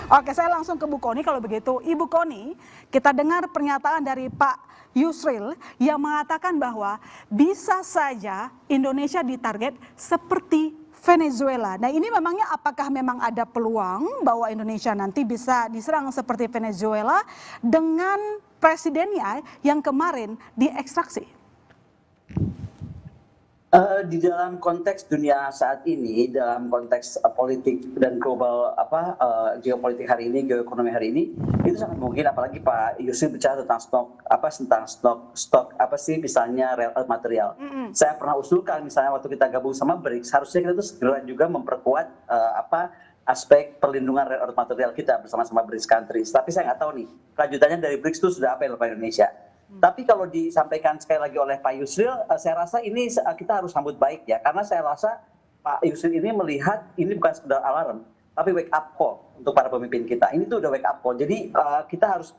Oke, saya langsung ke Bu Kony kalau begitu. Ibu Kony, kita dengar pernyataan dari Pak Yusril yang mengatakan bahwa bisa saja Indonesia ditarget seperti Venezuela. Nah, ini memangnya apakah memang ada peluang bahwa Indonesia nanti bisa diserang seperti Venezuela dengan presidennya yang kemarin diekstraksi? Di dalam konteks dunia saat ini, dalam konteks politik dan global geopolitik hari ini, geoekonomi hari ini, itu sangat mungkin. Apalagi Pak Yusuf bicara tentang stok misalnya rare earth material. Saya pernah usulkan misalnya waktu kita gabung sama BRICS, harusnya kita tuh segera juga memperkuat aspek perlindungan rare earth material kita bersama-sama BRICS countries. Tapi saya nggak tahu nih kelanjutannya dari BRICS itu sudah apa yang dilakukan Indonesia. Tapi kalau disampaikan sekali lagi oleh Pak Yusril, saya rasa ini kita harus sambut baik ya, karena saya rasa Pak Yusril ini melihat ini bukan sekedar alarm, tapi wake up call untuk para pemimpin kita. Ini tuh udah wake up call, jadi kita harus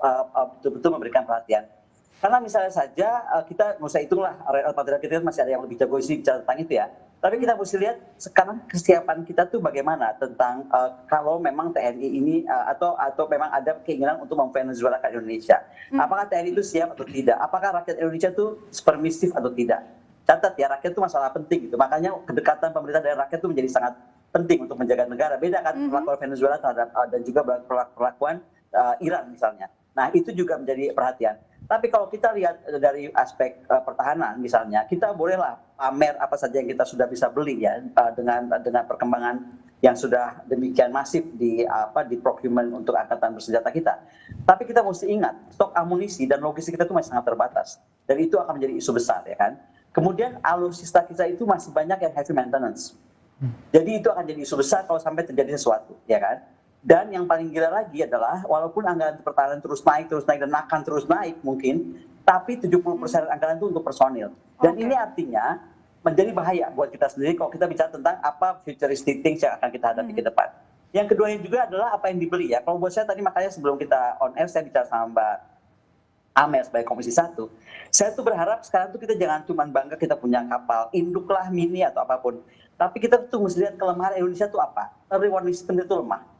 betul-betul memberikan perhatian. Karena misalnya saja kita nggak usah hitunglah material kita masih ada yang lebih jago sih bicara tentang itu ya. Tapi kita mesti lihat sekarang kesiapan kita tuh bagaimana tentang kalau memang TNI ini atau memang ada keinginan untuk memvenezuelakan Indonesia. Apakah TNI itu siap atau tidak? Apakah rakyat Indonesia itu permisif atau tidak? Catat ya, rakyat itu masalah penting gitu. Makanya kedekatan pemerintah dan rakyat itu menjadi sangat penting untuk menjaga negara. Beda kan perlakuan Venezuela terhadap dan juga perlakuan Iran misalnya. Nah, itu juga menjadi perhatian. Tapi kalau kita lihat dari aspek pertahanan misalnya, kita bolehlah pamer apa saja yang kita sudah bisa beli ya dengan perkembangan yang sudah demikian masif di procurement untuk angkatan bersenjata kita. Tapi kita mesti ingat, stok amunisi dan logistik kita itu masih sangat terbatas. Dan itu akan menjadi isu besar ya kan. Kemudian alutsista kita itu masih banyak yang heavy maintenance. Jadi itu akan jadi isu besar kalau sampai terjadi sesuatu ya kan. Dan yang paling gila lagi adalah walaupun anggaran pertahanan terus naik dan akan terus naik mungkin, tapi 70% anggaran itu untuk personil. Dan ini artinya menjadi bahaya buat kita sendiri kalau kita bicara tentang apa futuristic things yang akan kita hadapi ke depan. Yang keduanya juga adalah apa yang dibeli ya. Kalau buat saya tadi makanya sebelum kita on air saya bicara sama Mbak Amel sebagai Komisi 1. Saya tuh berharap sekarang tuh kita jangan cuma bangga kita punya kapal induk lah, mini atau apapun. Tapi kita tuh mesti lihat kelemahan Indonesia tuh apa. Early warning system itu lemah.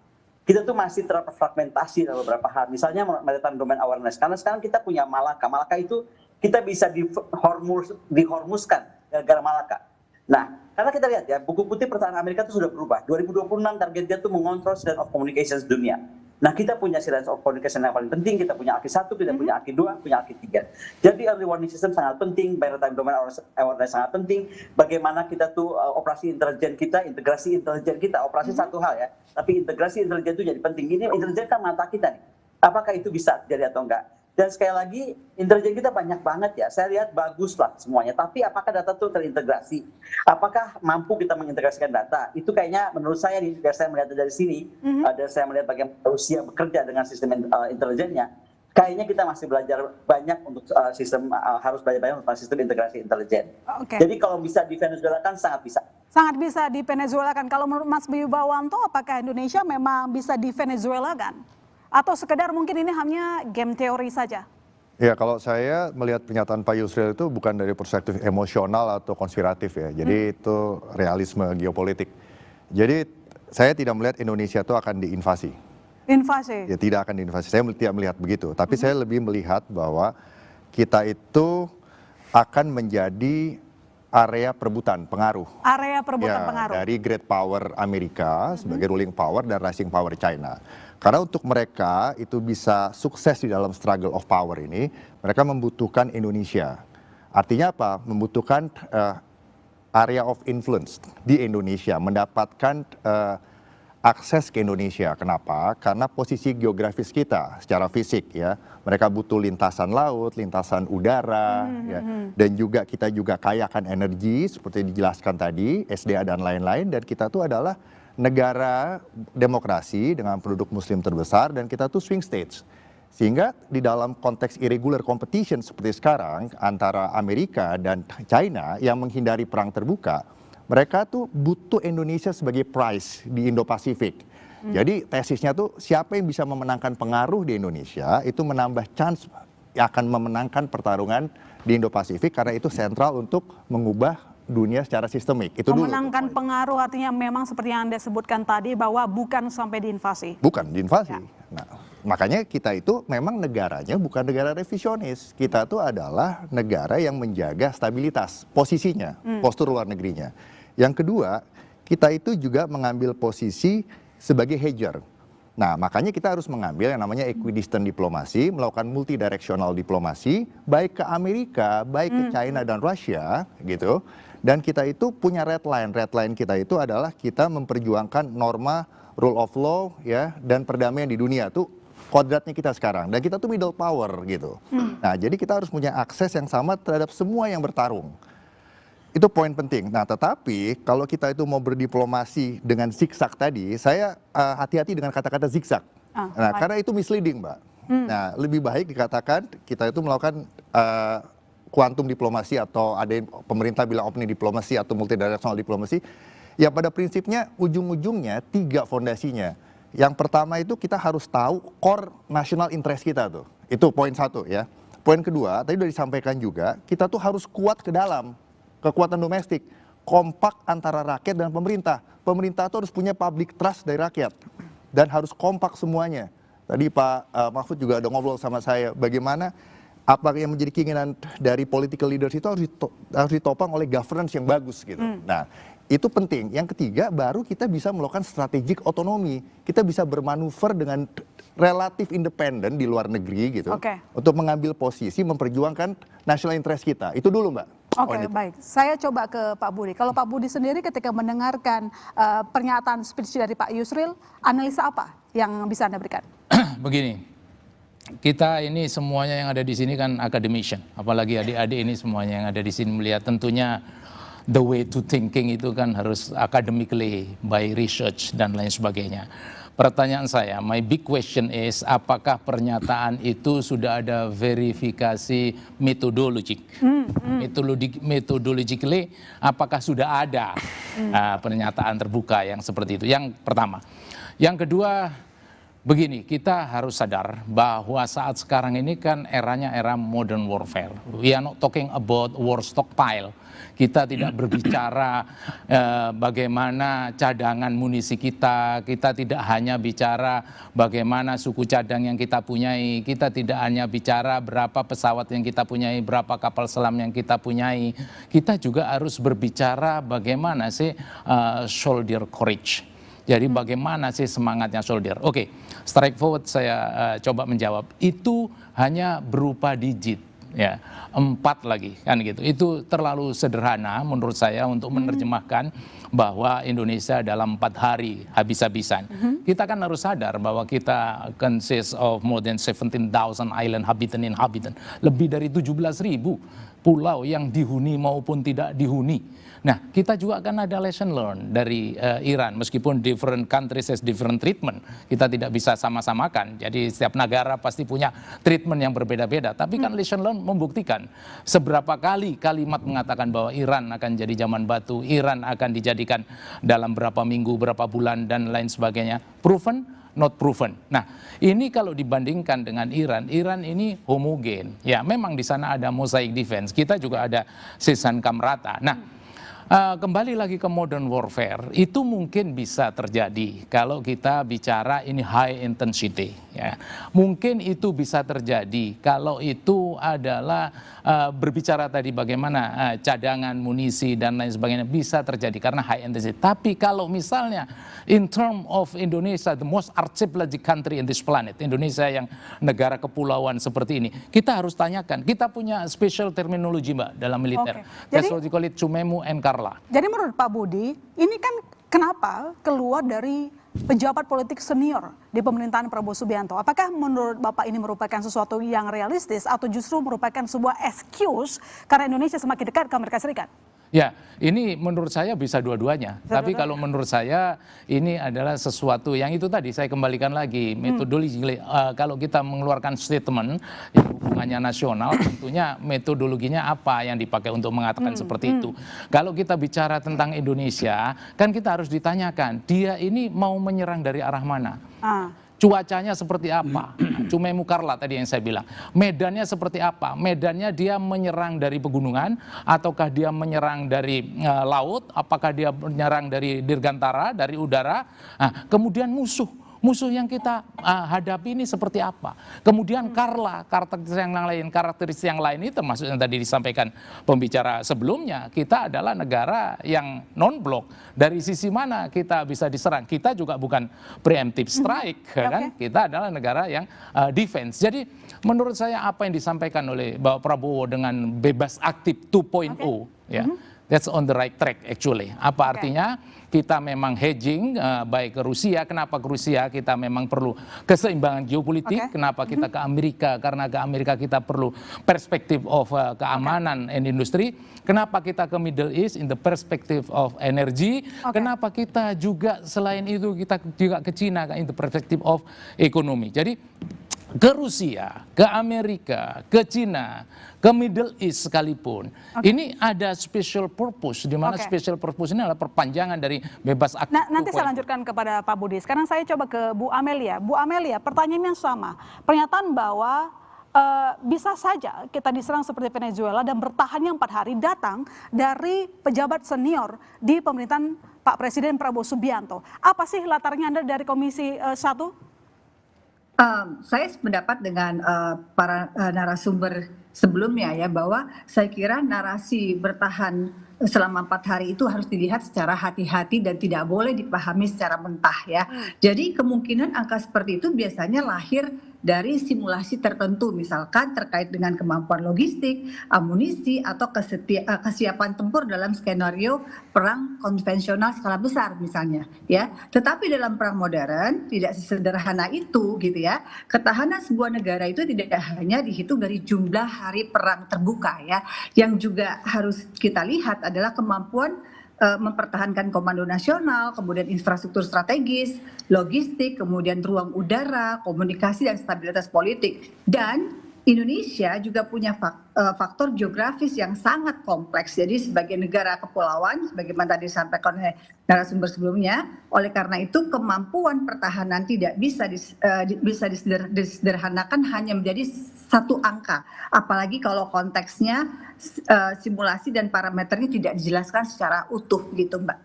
Kita tuh masih terfragmentasi dalam beberapa hal. Misalnya maritime domain awareness. Karena sekarang kita punya Malaka. Malaka itu kita bisa dihormuskan gara-gara Malaka. Nah, karena kita lihat ya, buku putih pertahanan Amerika itu sudah berubah. 2026 targetnya itu mengontrol Silence of Communications dunia. Nah, kita punya Silence of Communication yang paling penting. Kita punya AKI 1, kita punya AKI 2, punya AKI 3. Jadi early warning system sangat penting, maritime domain awareness sangat penting. Bagaimana kita tuh operasi intelijen kita, integrasi intelijen kita, operasi satu hal ya. Tapi integrasi intelijen itu jadi penting. Ini intelijen kan mata kita nih. Apakah itu bisa terjadi atau enggak? Dan sekali lagi, intelijen kita banyak banget ya. Saya lihat bagus lah semuanya. Tapi apakah data itu terintegrasi? Apakah mampu kita mengintegrasikan data? Itu kayaknya menurut saya, saya melihat dari sini, dan saya melihat bagaimana Rusia bekerja dengan sistem intelijennya, kayaknya kita masih belajar banyak untuk harus belajar banyak tentang sistem integrasi intelijen. Jadi kalau bisa di Venezuela kan sangat bisa. Sangat bisa di Venezuela kan. Kalau menurut Mas Wibawanto, apakah Indonesia memang bisa di Venezuela kan? Atau sekedar mungkin ini hanya game teori saja? Ya, kalau saya melihat pernyataan Pak Yusril itu bukan dari perspektif emosional atau konspiratif ya. Jadi itu realisme geopolitik. Jadi saya tidak melihat Indonesia itu akan diinvasi. Invasi? Ya, tidak akan diinvasi. Saya tidak melihat begitu. Tapi saya lebih melihat bahwa kita itu akan menjadi area perebutan pengaruh. Area perebutan pengaruh. Dari great power Amerika sebagai ruling power dan rising power China. Karena untuk mereka itu bisa sukses di dalam struggle of power ini, mereka membutuhkan Indonesia. Artinya apa? Membutuhkan area of influence di Indonesia, mendapatkan akses ke Indonesia. Kenapa? Karena posisi geografis kita secara fisik ya. Mereka butuh lintasan laut, lintasan udara, ya. Dan juga kita juga kaya akan energi seperti dijelaskan tadi, SDA dan lain-lain. Dan kita tuh adalah negara demokrasi dengan penduduk muslim terbesar dan kita tuh swing states. Sehingga di dalam konteks irregular competition seperti sekarang antara Amerika dan China yang menghindari perang terbuka, mereka tuh butuh Indonesia sebagai prize di Indo-Pasifik. Jadi tesisnya tuh siapa yang bisa memenangkan pengaruh di Indonesia itu menambah chance yang akan memenangkan pertarungan di Indo-Pasifik karena itu sentral untuk mengubah dunia secara sistemik. Itu dulu. Memenangkan pengaruh artinya memang seperti yang Anda sebutkan tadi bahwa bukan sampai diinvasi. Bukan diinvasi. Ya. Nah, makanya kita itu memang negaranya bukan negara revisionis. Kita tuh adalah negara yang menjaga stabilitas posisinya, postur luar negerinya. Yang kedua, kita itu juga mengambil posisi sebagai hedger. Nah, makanya kita harus mengambil yang namanya equidistant diplomasi, melakukan multidirectional diplomasi, baik ke Amerika, baik ke China dan Rusia, gitu. Dan kita itu punya red line. Red line kita itu adalah kita memperjuangkan norma rule of law, ya, dan perdamaian di dunia tuh kodratnya kita sekarang. Dan kita tuh middle power, gitu. Nah, jadi kita harus punya akses yang sama terhadap semua yang bertarung. Itu poin penting. Nah, tetapi kalau kita itu mau berdiplomasi dengan zigzag tadi, saya hati-hati dengan kata-kata zigzag. Nah, karena itu misleading, Mbak. Nah, lebih baik dikatakan kita itu melakukan kuantum diplomasi, atau ada yang pemerintah bilang opening diplomasi atau multidirectional diplomasi. Ya, pada prinsipnya ujung-ujungnya 3 fondasinya. Yang pertama itu kita harus tahu core national interest kita tuh. Itu poin 1 ya. Poin kedua, tadi sudah disampaikan juga, kita tuh harus kuat ke dalam. Kekuatan domestik, kompak antara rakyat dan pemerintah. Pemerintah itu harus punya public trust dari rakyat dan harus kompak semuanya. Tadi Pak Mahfud juga ada ngobrol sama saya, bagaimana apa yang menjadi keinginan dari political leaders itu harus ditopang oleh governance yang bagus gitu. Nah, itu penting. Yang ketiga, baru kita bisa melakukan strategic otonomi. Kita bisa bermanuver dengan relatif independen di luar negeri gitu, untuk mengambil posisi memperjuangkan national interest kita. Itu dulu, Mbak. Oke, baik. Saya coba ke Pak Budi. Kalau Pak Budi sendiri ketika mendengarkan pernyataan speech dari Pak Yusril, analisa apa yang bisa Anda berikan? Begini, kita ini semuanya yang ada di sini kan academician, apalagi adik-adik ini semuanya yang ada di sini melihat, tentunya the way to thinking itu kan harus academically by research dan lain sebagainya. Pertanyaan saya, my big question is, apakah pernyataan itu sudah ada verifikasi metodologik? Metodologically, apakah sudah ada pernyataan terbuka yang seperti itu? Yang pertama. Yang kedua, begini, kita harus sadar bahwa saat sekarang ini kan eranya era modern warfare. We are not talking about war stockpile. Kita tidak berbicara bagaimana cadangan munisi kita tidak hanya bicara bagaimana suku cadang yang kita punyai, kita tidak hanya bicara berapa pesawat yang kita punyai, berapa kapal selam yang kita punyai, kita juga harus berbicara bagaimana sih soldier courage. Jadi bagaimana sih semangatnya soldier? Oke, strike forward saya coba menjawab. Itu hanya berupa digit. Ya, 4 lagi kan gitu. Itu terlalu sederhana menurut saya untuk menerjemahkan bahwa Indonesia dalam 4 hari habis-habisan. Kita kan harus sadar bahwa kita consist of more than 17,000 island inhabitant. Lebih dari 17.000 pulau yang dihuni maupun tidak dihuni. Nah, kita juga akan ada lesson learned dari Iran, meskipun different countries has different treatment. Kita tidak bisa sama-samakan, jadi setiap negara pasti punya treatment yang berbeda-beda. Tapi kan lesson learned membuktikan seberapa kali kalimat mengatakan bahwa Iran akan jadi zaman batu, Iran akan dijadikan dalam berapa minggu, berapa bulan, dan lain sebagainya. Proven? Not proven. Nah, ini kalau dibandingkan dengan Iran, Iran ini homogen. Ya, memang di sana ada mosaic defense. Kita juga ada sisan kamrata. Nah, kembali lagi ke modern warfare, itu mungkin bisa terjadi kalau kita bicara ini high intensity. Ya. Mungkin itu bisa terjadi kalau itu adalah berbicara tadi bagaimana cadangan munisi dan lain sebagainya, bisa terjadi karena high intensity. Tapi kalau misalnya in term of Indonesia, the most archipelagic country in this planet, Indonesia yang negara kepulauan seperti ini, kita harus tanyakan, kita punya special terminology, Mbak, dalam militer. That's what we call it Cumemu and Karla. Jadi menurut Pak Budi, ini kan kenapa keluar dari pejabat politik senior di pemerintahan Prabowo Subianto? Apakah menurut Bapak ini merupakan sesuatu yang realistis atau justru merupakan sebuah excuse karena Indonesia semakin dekat ke Amerika Serikat? Ya, ini menurut saya bisa dua-duanya. Tapi kalau menurut saya ini adalah sesuatu yang itu tadi saya kembalikan lagi metodologi. Kalau kita mengeluarkan statement yang hubungannya nasional, tentunya metodologinya apa yang dipakai untuk mengatakan seperti itu. Kalau kita bicara tentang Indonesia, kan kita harus ditanyakan dia ini mau menyerang dari arah mana. Cuacanya seperti apa? Cuma Mukarla tadi yang saya bilang. Medannya seperti apa? Medannya dia menyerang dari pegunungan, ataukah dia menyerang dari laut, apakah dia menyerang dari dirgantara, dari udara. Nah, kemudian musuh yang kita hadapi ini seperti apa. Kemudian karakteristik yang lain itu termasuk yang tadi disampaikan pembicara sebelumnya, kita adalah negara yang non-blok. Dari sisi mana kita bisa diserang? Kita juga bukan preemptive strike, kan? Kita adalah negara yang defense. Jadi menurut saya apa yang disampaikan oleh Bapak Prabowo dengan bebas aktif 2.0, ya, that's on the right track actually. Apa artinya? Kita memang hedging baik ke Rusia. Kenapa ke Rusia? Kita memang perlu keseimbangan geopolitik. Kenapa kita ke Amerika? Karena ke Amerika kita perlu perspektif of keamanan and industri. Kenapa kita ke Middle East in the perspective of energy? Kenapa kita juga selain itu kita juga ke China in the perspective of ekonomi? Jadi ke Rusia, ke Amerika, ke China, ke Middle East sekalipun, ini ada special purpose, di mana special purpose ini adalah perpanjangan dari bebas aktif. Nah, nanti saya lanjutkan kepada Pak Budi. Sekarang saya coba ke Bu Amelia. Bu Amelia, pertanyaannya sama. Pernyataan bahwa bisa saja kita diserang seperti Venezuela dan bertahannya 4 hari datang dari pejabat senior di pemerintahan Pak Presiden Prabowo Subianto. Apa sih latarnya Anda dari Komisi 1? Saya sependapat dengan para narasumber sebelumnya ya, bahwa saya kira narasi bertahan selama 4 hari itu harus dilihat secara hati-hati dan tidak boleh dipahami secara mentah ya. Jadi kemungkinan angka seperti itu biasanya lahir dari simulasi tertentu, misalkan terkait dengan kemampuan logistik, amunisi, atau kesiapan tempur dalam skenario perang konvensional skala besar misalnya ya. Tetapi dalam perang modern tidak sesederhana itu gitu ya. Ketahanan sebuah negara itu tidak hanya dihitung dari jumlah hari perang terbuka ya. Yang juga harus kita lihat adalah kemampuan mempertahankan komando nasional, kemudian infrastruktur strategis, logistik, kemudian ruang udara, komunikasi dan stabilitas politik. Dan Indonesia juga punya faktor geografis yang sangat kompleks. Jadi sebagai negara kepulauan, sebagaimana tadi disampaikan oleh narasumber sebelumnya, oleh karena itu kemampuan pertahanan tidak bisa disederhanakan hanya menjadi satu angka. Apalagi kalau konteksnya simulasi dan parameternya tidak dijelaskan secara utuh gitu, Mbak.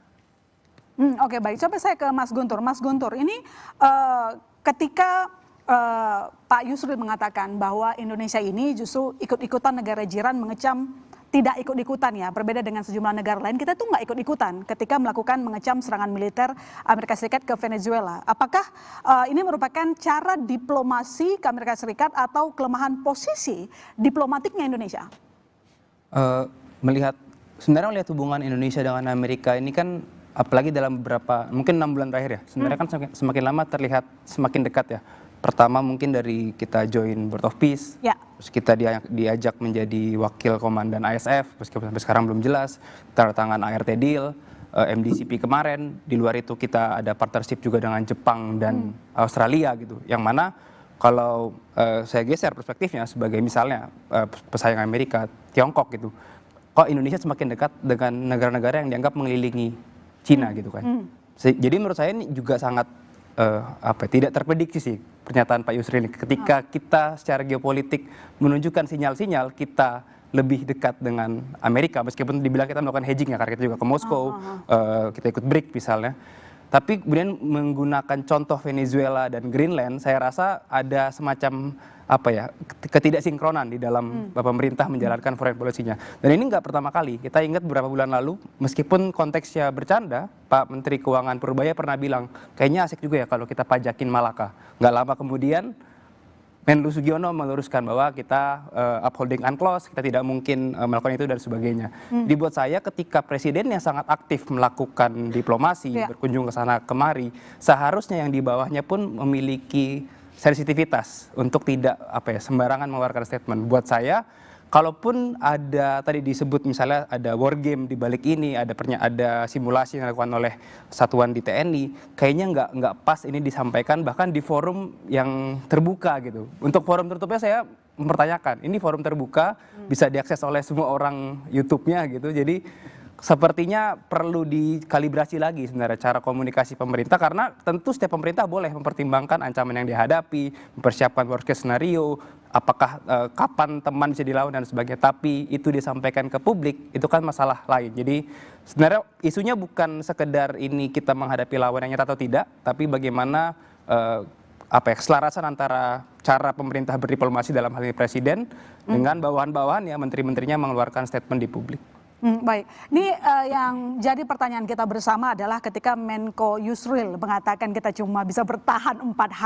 Oke, baik. Coba saya ke Mas Guntur. Mas Guntur, ini ketika Pak Yusril mengatakan bahwa Indonesia ini justru ikut-ikutan negara jiran mengecam, tidak ikut-ikutan ya, berbeda dengan sejumlah negara lain, kita tuh nggak ikut-ikutan ketika melakukan mengecam serangan militer Amerika Serikat ke Venezuela. Apakah ini merupakan cara diplomasi ke Amerika Serikat atau kelemahan posisi diplomatiknya Indonesia? Sebenarnya melihat hubungan Indonesia dengan Amerika ini kan, apalagi dalam beberapa, mungkin 6 bulan terakhir ya, sebenarnya kan semakin lama terlihat semakin dekat ya. Pertama mungkin dari kita join Board of Peace, terus kita diajak menjadi wakil komandan ISF, meskipun sampai sekarang belum jelas, tanda tangan ART deal, MDCP kemarin, di luar itu kita ada partnership juga dengan Jepang dan Australia gitu, yang mana kalau saya geser perspektifnya sebagai misalnya pesaing Amerika, Tiongkok gitu, kok Indonesia semakin dekat dengan negara-negara yang dianggap mengelilingi Cina gitu kan. Jadi menurut saya ini juga sangat tidak terprediksi sih pernyataan Pak Yusril ini, ketika kita secara geopolitik menunjukkan sinyal-sinyal kita lebih dekat dengan Amerika, meskipun dibilang kita melakukan hedging ya, karena kita juga ke Moskow, kita ikut BRIC misalnya. Tapi kemudian menggunakan contoh Venezuela dan Greenland, saya rasa ada semacam ketidaksinkronan di dalam pemerintah menjalankan foreign policy-nya. Dan ini nggak pertama kali. Kita ingat beberapa bulan lalu, meskipun konteksnya bercanda, Pak Menteri Keuangan Purbaya pernah bilang, kayaknya asik juga ya kalau kita pajakin Malaka. Nggak lama kemudian, Menlu Sugiono meluruskan bahwa kita upholding UNCLOS, kita tidak mungkin melakukan itu dan sebagainya. Dibuat saya ketika presiden yang sangat aktif melakukan diplomasi, berkunjung ke sana kemari, seharusnya yang di bawahnya pun memiliki sensitivitas untuk tidak sembarangan mengeluarkan statement. Buat saya, kalaupun ada tadi disebut misalnya ada war game di balik ini, ada simulasi yang dilakukan oleh satuan di TNI, kayaknya nggak pas ini disampaikan bahkan di forum yang terbuka gitu. Untuk forum tertutupnya saya mempertanyakan, ini forum terbuka bisa diakses oleh semua orang YouTube-nya gitu. Jadi sepertinya perlu dikalibrasi lagi sebenarnya cara komunikasi pemerintah, karena tentu setiap pemerintah boleh mempertimbangkan ancaman yang dihadapi, mempersiapkan worst case scenario, apakah kapan teman bisa dilawan dan sebagainya, tapi itu disampaikan ke publik itu kan masalah lain. Jadi sebenarnya isunya bukan sekedar ini kita menghadapi lawan yang nyata atau tidak, tapi bagaimana keselarasan antara cara pemerintah berdiplomasi dalam hal ini presiden dengan bawahan-bawahan ya menteri-menterinya mengeluarkan statement di publik. Baik, ini yang jadi pertanyaan kita bersama adalah ketika Menko Yusril mengatakan kita cuma bisa bertahan 4 hari.